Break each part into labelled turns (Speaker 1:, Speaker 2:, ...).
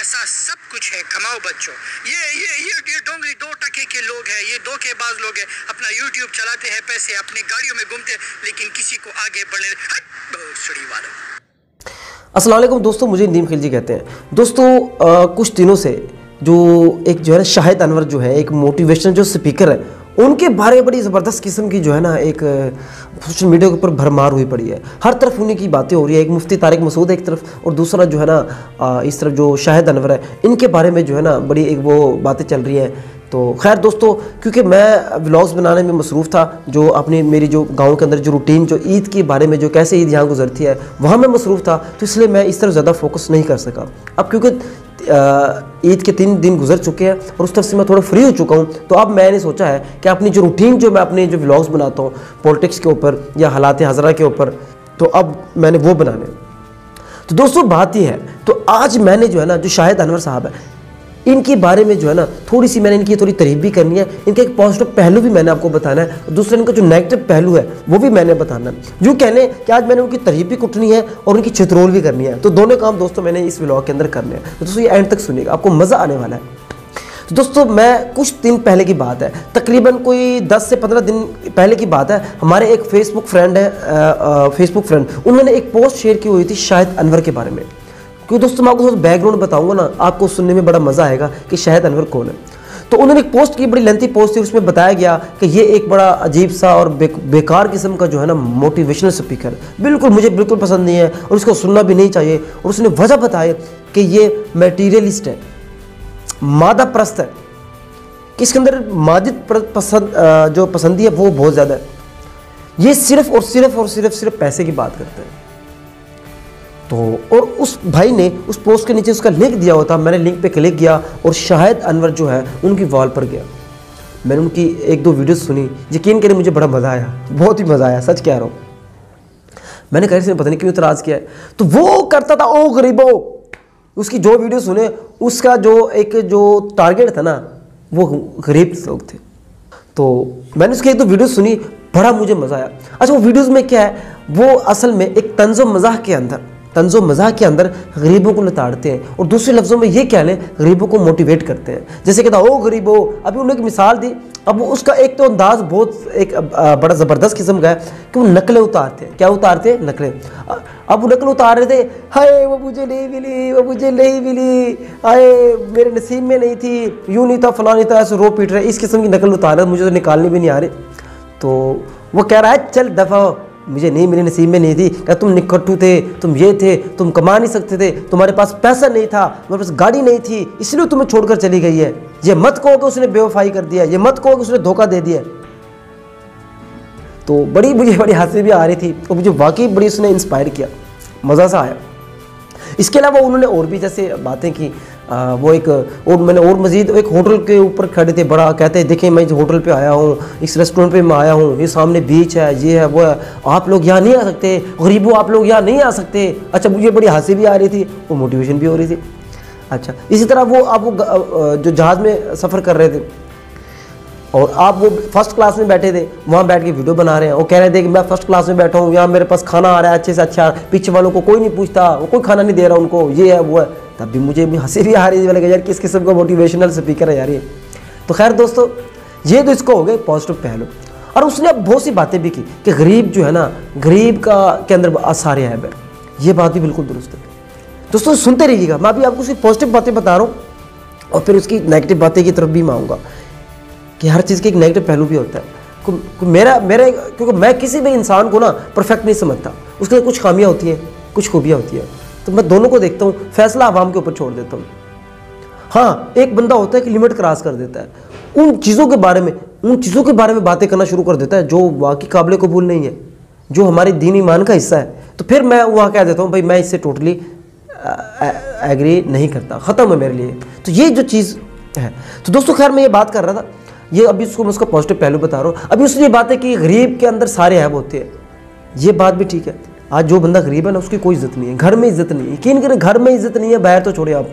Speaker 1: पैसा सब कुछ है, कमाओ बच्चों। ये डोंगरी 2 टके के लोग हैं, ये धोखेबाज लोग हैं, अपना यूट्यूब चलाते हैं, पैसे अपनी गाड़ियों में घूमते हैं, लेकिन किसी को आगे बढ़ने सुड़ी वालों।
Speaker 2: अस्सलाम वालेकुम दोस्तों, मुझे नदीम खिलजी कहते हैं। दोस्तों कुछ दिनों से जो एक जो है ना शाहिद अनवर जो है एक मोटिवेशनल जो स्पीकर है, उनके बारे में बड़ी ज़बरदस्त किस्म की जो है ना एक सोशल मीडिया के ऊपर भरमार हुई पड़ी है। हर तरफ उन्हीं की बातें हो रही है। एक मुफ्ती तारिक मसूद एक तरफ और दूसरा जो है ना इस तरफ जो शाहिद अनवर है, इनके बारे में जो है ना बड़ी एक वो बातें चल रही हैं। तो खैर दोस्तों, क्योंकि मैं व्लॉग्स बनाने में मसरूफ़ था, जो अपनी मेरी जो गांव के अंदर जो रूटीन जो ईद के बारे में जो कैसे ईद यहाँ गुजरती है वहाँ मैं मसरूफ़ था, तो इसलिए मैं इस तरफ ज़्यादा फोकस नहीं कर सका। अब क्योंकि ईद के 3 दिन गुजर चुके हैं और उस तरफ से मैं थोड़ा फ्री हो चुका हूँ, तो अब मैंने सोचा है कि अपनी जो रूटीन जो मैं अपने जो व्लॉग्स बनाता हूँ पॉलिटिक्स के ऊपर या हालात हज़रा के ऊपर, तो अब मैंने वो बनाने। तो दोस्तों बात ये है, तो आज मैंने जो है ना जो शाहिद अनवर साहब है, इनके बारे में जो है ना थोड़ी सी मैंने इनकी थोड़ी तारीफ भी करनी है, इनका एक पॉजिटिव पहलू भी मैंने आपको बताना है, दूसरा इनका जो नेगेटिव पहलू है वो भी मैंने बताना है। यूँ कहने कि आज मैंने उनकी तारीफ भी कुटनी है और उनकी चित्रोल भी करनी है, तो दोनों काम दोस्तों मैंने इस व्लॉग के अंदर करने हैं। तो दोस्तों ये एंड तक सुनिएगा, आपको मज़ा आने वाला है। तो दोस्तों मैं कुछ दिन पहले की बात है, तकरीबन कोई 10 से 15 दिन पहले की बात है, हमारे एक फेसबुक फ्रेंड है, फेसबुक फ्रेंड, उन्होंने एक पोस्ट शेयर की हुई थी शाहिद अनवर के बारे में। क्योंकि दोस्तों मैं आपको बैकग्राउंड बताऊंगा ना, आपको सुनने में बड़ा मज़ा आएगा कि शाहिद अनवर कौन है। तो उन्होंने एक पोस्ट की, बड़ी लेंथी पोस्ट थी, उसमें बताया गया कि ये एक बड़ा अजीब सा और बेकार किस्म का जो है ना मोटिवेशनल स्पीकर, बिल्कुल मुझे बिल्कुल पसंद नहीं है और इसको सुनना भी नहीं चाहिए। और उसने वजह बताई कि ये मटीरियलिस्ट है, मादा परस्त है, कि इसके अंदर मादिद जो पसंदी है वो बहुत ज़्यादा है। ये सिर्फ और सिर्फ पैसे की बात करते हैं। तो और उस भाई ने उस पोस्ट के नीचे उसका लिंक दिया हुआ था, मैंने लिंक पे क्लिक किया और शाहिद अनवर जो है उनकी वॉल पर गया। मैंने उनकी 1-2 वीडियो सुनी, यकीन करें मुझे बड़ा मज़ा आया, बहुत ही मज़ा आया, सच कह रहा हूँ। मैंने कहा इसने पता नहीं क्यों इतराज़ किया है, तो वो करता था ओ गरीबो, उसकी जो वीडियो सुने उसका जो टारगेट था ना वो गरीब लोग थे। तो मैंने उसकी 1-2 वीडियो सुनी, बड़ा मुझे मज़ा आया। अच्छा वो वीडियोज़ में क्या है, वो असल में एक तंज़ो मज़ाह के अंदर गरीबों को लताड़ते हैं और दूसरे लफ्ज़ों में ये कह लें गरीबों को मोटिवेट करते हैं। जैसे कहता ओ गरीबो, अभी उन्होंने एक मिसाल दी। अब उसका एक तो अंदाज़ बहुत एक बड़ा ज़बरदस्त किस्म का है कि वो नकलें उतारते हैं। क्या उतारते हैं? नकलें। अब वो नकल उतार रहे थे, हाय वो मुझे नहीं मिली, हाय मेरे नसीब में नहीं थी, यूँ नहीं था, फलां नहीं था, ऐसे रो पीट रहे, इस किस्म की नकल उतार रहे, मुझे तो निकालनी भी नहीं आ रही। तो वो कह रहा है चल दफ़ा, मुझे नहीं मिली, नसीब में नहीं थी, क्या तुम निकट्टू थे, तुम ये थे, तुम कमा नहीं सकते थे, तुम्हारे पास पैसा नहीं था, तुम्हारे पास गाड़ी नहीं थी, इसलिए तुम्हें छोड़कर चली गई है। ये मत कहो कि उसने बेवफाई कर दिया, ये मत कहो कि उसने धोखा दे दिया। तो मुझे बड़ी हंसी भी आ रही थी और मुझे वाकई बड़ी उसने इंस्पायर किया, मज़ा सा आया। इसके अलावा उन्होंने और भी जैसे बातें की, वो एक और मैंने और मज़ीद एक होटल के ऊपर खड़े थे, बड़ा कहते हैं देखें मैं इस होटल पे आया हूँ, इस रेस्टोरेंट पे मैं आया हूँ, ये सामने बीच है, ये है वो है, आप लोग यहाँ नहीं आ सकते, गरीबों आप लोग यहाँ नहीं आ सकते। अच्छा मुझे बड़ी हंसी भी आ रही थी और मोटिवेशन भी हो रही थी। अच्छा इसी तरह वो जो जहाज़ में सफ़र कर रहे थे और आप वो फर्स्ट क्लास में बैठे थे, वहाँ बैठ के वीडियो बना रहे हैं और कह रहे थे कि मैं फर्स्ट क्लास में बैठा हूँ, यहाँ मेरे पास खाना आ रहा है अच्छे से अच्छा, पीछे वालों को कोई नहीं पूछता, वो कोई खाना नहीं दे रहा उनको, ये है वो है। तब भी मुझे हंसी भी आ रही थी यार, किस किस्म का मोटिवेशनल स्पीकर है यार ये। तो खैर दोस्तों ये तो इसको हो गए पॉजिटिव पहलू। और उसने अब बहुत सी बातें भी की कि गरीब जो है ना, गरीब के अंदर आसार है, ये बात भी बिल्कुल दुरुस्त है। दोस्तों सुनते रहिएगा, मैं अभी आपको सिर्फ पॉजिटिव बातें बता रहा हूँ और फिर उसकी नेगेटिव बातें की तरफ भी मैं आऊँगा कि हर चीज़ के एक नेगेटिव पहलू भी होता है। मेरा क्योंकि मैं किसी भी इंसान को ना परफेक्ट नहीं समझता, उसके लिए कुछ खामियां होती हैं, कुछ खूबियां होती हैं, तो मैं दोनों को देखता हूँ, फैसला आवाम के ऊपर छोड़ देता हूँ। हाँ एक बंदा होता है कि लिमिट क्रॉस कर देता है, उन चीज़ों के बारे में बातें करना शुरू कर देता है जो वाकई काबिल कबूल नहीं है, जो हमारे दीन ईमान का हिस्सा है, तो फिर मैं वहाँ कह देता हूँ भाई मैं इससे टोटली एग्री नहीं करता, ख़त्म है मेरे लिए। तो ये जो चीज़ है, तो दोस्तों खैर मैं ये बात कर रहा था, ये अभी मैं उसका पॉजिटिव पहलू बता रहा हूँ। अभी उसने ये बात है कि गरीब के अंदर सारे ऐब होते हैं, ये बात भी ठीक है। आज जो बंदा गरीब है ना उसकी कोई इज्जत नहीं है, घर में इज्जत नहीं है, यकीन करें घर में इज्जत नहीं है, बाहर तो छोड़े आप,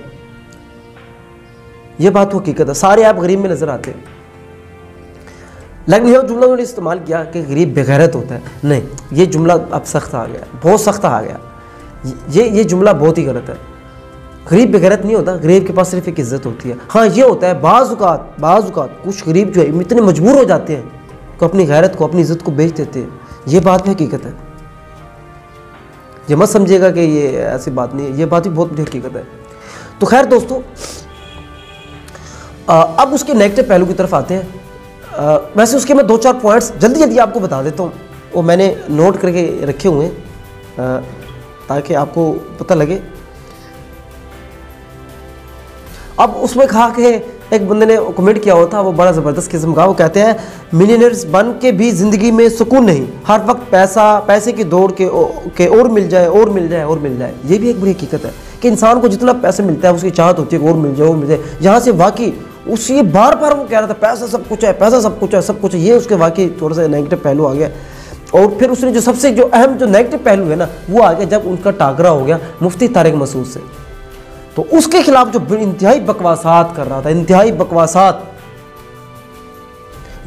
Speaker 2: ये बात हकीकत है, सारे ऐब गरीब में नजर आते हैं। लेकिन यह जुमला उन्होंने इस्तेमाल किया कि गरीब बेगैरत होता है, नहीं ये जुमला अब सख्त आ गया, बहुत सख्त आ गया, ये जुमला बहुत ही गलत है। गरीब बेगैरत नहीं होता, गरीब के पास सिर्फ एक इज्जत होती है। हाँ ये होता है बाज़ औक़ात कुछ गरीब जो है इतने मजबूर हो जाते हैं कि अपनी गैरत को, अपनी इज्जत को बेच देते हैं। ये बात भी हकीकत है, ये मत समझिएगा कि ये ऐसी बात नहीं है, ये बात भी बहुत बड़ी हकीकत है। तो खैर दोस्तों, अब उसके नेगेटिव पहलू की तरफ आते हैं। वैसे उसके मैं 2-4 पॉइंट्स जल्दी आपको बता देता हूँ, वो मैंने नोट करके रखे हुए हैं ताकि आपको पता लगे। अब उसमें कहा कि एक बंदे ने कमेंट किया हुआ था, वो बड़ा ज़बरदस्त किस्म का, वो कहते हैं मिलियनर्स बन के भी ज़िंदगी में सुकून नहीं, हर वक्त पैसे की दौड़ के और मिल जाए और मिल जाए और मिल जाए। ये भी एक बड़ी हकीकत है कि इंसान को जितना पैसे मिलता है उसकी चाहत होती है कि और मिल जाए और मिल जाए। यहाँ से वाकई उसी बार वो कह रहा था पैसा सब कुछ है, पैसा सब कुछ है, सब कुछ है, ये उसके वाकई थोड़ा सा नेगेटिव पहलू आ गया। और फिर उसने जो सबसे जो अहम जो नेगेटिव पहलू है ना, वो आ गया जब उनका टाकरा हो गया मुफ्ती तारिक मसूद से। तो उसके खिलाफ जो इंतहाई बकवासात कर रहा था, इंतहाई बकवासात,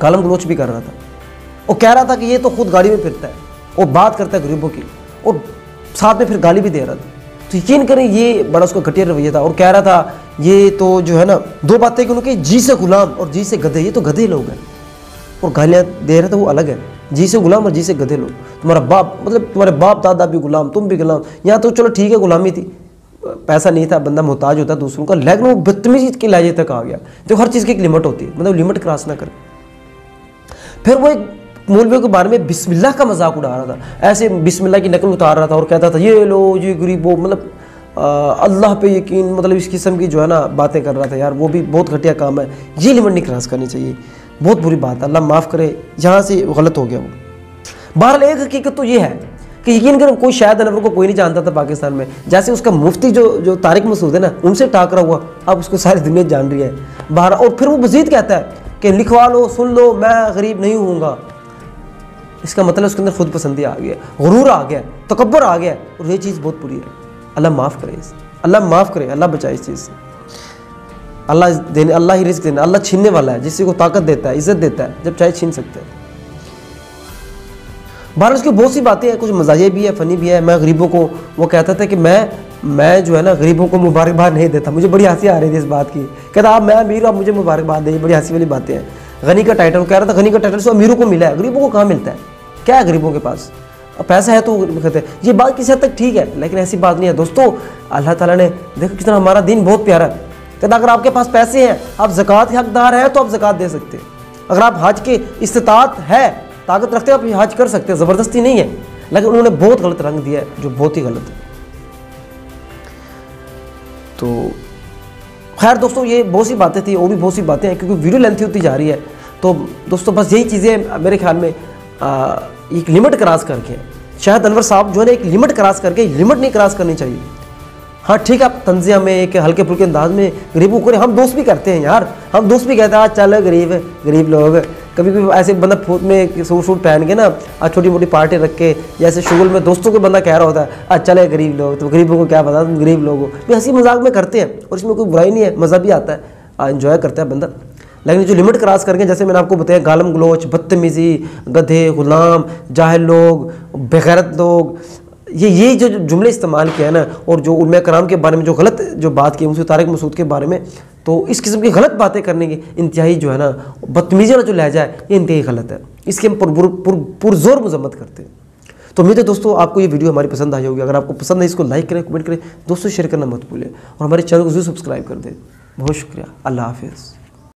Speaker 2: गालम गलोच भी कर रहा था, और कह रहा था कि ये तो खुद गाड़ी में फिरता है और बात करता है गरीबों की, और साथ में फिर गाली भी दे रहा था। तो यकीन करें ये बड़ा उसका घटिया रवैया था। और कह रहा था ये तो जो है ना, 2 बातें कि उनके जी से गुलाम और जी से गधे, ये तो गधे लोग हैं, और गालियाँ दे रहे थे वो अलग है। जी से गुलाम और जी से गधे लोग, तुम्हारा बाप मतलब तुम्हारे बाप दादा भी गुलाम, तुम भी गुलाम। यहाँ तो चलो ठीक है गुलामी थी, पैसा नहीं था, बंदा मोहताज होता दूसरों का, लेकिन वो बदतमीजी के लहजे तक आ गया। तो हर चीज़ की एक लिमिट होती है, मतलब लिमिट क्रॉस ना करे। फिर वो एक मौलवियों के बारे में बिस्मिल्लाह का मजाक उड़ा रहा था, ऐसे बिस्मिल्लाह की नकल उतार रहा था और कहता था ये लो ये गरीबों, मतलब अल्लाह पे यकीन, मतलब इस किस्म की जो है ना बातें कर रहा था। यार वो भी बहुत घटिया काम है, ये लिमिट नहीं क्रॉस करनी चाहिए, बहुत बुरी बात है, अल्लाह माफ़ करे, यहाँ से गलत हो गया वो। बहरहाल एक हकीकत तो ये है कि यकीन करें कोई शाहिद अनवर को कोई नहीं जानता था पाकिस्तान में, जैसे उसका मुफ्ती जो तारिक मसूद है ना, उनसे टाकरा हुआ, अब उसको सारी दुनिया जान रही है बाहर। और फिर वो मजीद कहता है कि लिखवा लो, सुन लो, मैं गरीब नहीं हूँगा। इसका मतलब उसके अंदर खुद पसंदी आ गया, गुरूर आ गया, तकब्बर आ गया, और ये चीज़ बहुत बुरी है। अल्लाह माफ़ करे, अल्लाह माफ़ करे, अल्लाह बचाए इस चीज़ से। अल्लाह ही रिस्क देना, अल्लाह छीनने वाला है, जिससे को ताकत देता है, इज्जत देता है, जब चाहे छीन सकते हैं। बहरहाल उसकी बहुत सी बातें हैं, कुछ मजाहिया भी है, फ़नी भी है। मैं गरीबों को, वो कहता था कि मैं जो है ना गरीबों को मुबारकबाद नहीं देता। मुझे बड़ी हंसी आ रही थी इस बात की, कहता आप मैं अमीर हूँ, आप मुझे मुबारकबाद दें, बड़ी हंसी वाली बातें हैं। गनी का टाइटल, कह रहा था गनी का टाइटल सिर्फ अमीरों को मिला है, गरीबों को कहाँ मिलता है, क्या है गरीबों के पास, पैसा है तो कहते हैं। ये बात किसी हद तक ठीक है, लेकिन ऐसी बात नहीं है दोस्तों। अल्लाह ताला ने देखो कितना हमारा दीन बहुत प्यारा है, कहता अगर आपके पास पैसे हैं, आप ज़कात के हकदार हैं, तो आप ज़कात दे सकते हैं। अगर आप हज के इस्तिताअत है, ताकत रखते हैं, आप हज कर सकते हैं, ज़बरदस्ती नहीं है। लेकिन उन्होंने बहुत गलत रंग दिया है, जो बहुत ही गलत है। तो खैर दोस्तों, ये बहुत सी बातें थी, और भी बहुत सी बातें हैं, क्योंकि वीडियो लेंथी होती जा रही है। तो दोस्तों बस यही चीज़ें मेरे ख्याल में एक लिमिट क्रॉस करके, शाहिद अनवर साहब जो है ना एक लिमिट क्रॉस करके, लिमिट नहीं क्रॉस करनी चाहिए। हाँ ठीक है, आप तंजिया में एक हल्के फुल्के अंदाज में गरीबों को, हम दोस्त भी करते हैं यार, हम दोस्त भी कहते हैं चल गरीब लोग, कभी कभी ऐसे बंदा फूट में सूट पहन के ना, छोटी मोटी पार्टी रख के, जैसे शुगल में दोस्तों को बंदा कह रहा होता है चले गरीब लोग, तो गरीबों को क्या पता, तुम गरीब लोग हो, भी हंसी मजाक में करते हैं, और इसमें कोई बुराई नहीं है, मज़ा भी आता है, इन्जॉय करता है बंदा। लेकिन जो लिमिट क्रॉस करके, जैसे मैंने आपको बताया, गालम गलोच, बदतमीज़ी, गधे, गुलाम, जाहिल लोग, बेगैरत लोग, ये जो जुमले इस्तेमाल किया है ना, और जो उलमा कराम के बारे में जो गलत जो बात की मुफ्ती तारिक मसूद के बारे में, तो इस किस्म की गलत बातें करने की इंतहाई जो है ना बदतमीज़ी वाला जो लहजा है, ये इंतहाई गलत है, इसकी हम पुरजोर मजम्मत करते हैं। तो उम्मीद है दोस्तों आपको ये वीडियो हमारी पसंद आई होगी। अगर आपको पसंद है इसको लाइक करें, कमेंट करें, दोस्तों शेयर करना मत भूलें, और हमारे चैनल को जरूर सब्सक्राइब कर दें। बहुत शुक्रिया, अल्लाह हाफिज़।